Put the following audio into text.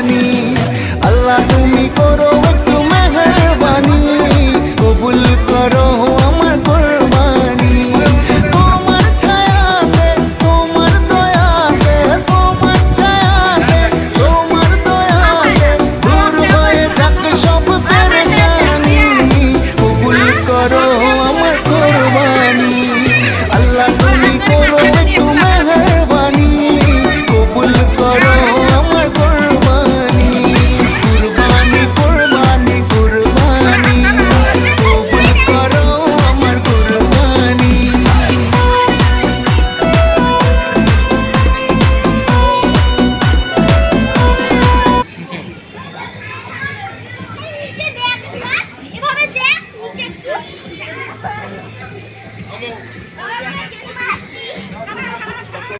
কোরবানি। আল্লাহ তুমি করো একটু মেহেরবানি, কবুল করো আমার কোরবানি। তোমার ছায়াতে, তোমার দয়াতে, তোমার ছায়াতে, তোমার দয়াতে দূর হয়ে যাক সব পেরেশানি, কবুল করো আমার কোরবানি। আল্লাহ তুমি করো একটু মেহেরবানি, কবুল করো আমার কোরবানি। কুরবানি কুরবানি কুরবানি, কবুল করো আমার কোরবানি। এভাবে দেখ নিচে একটু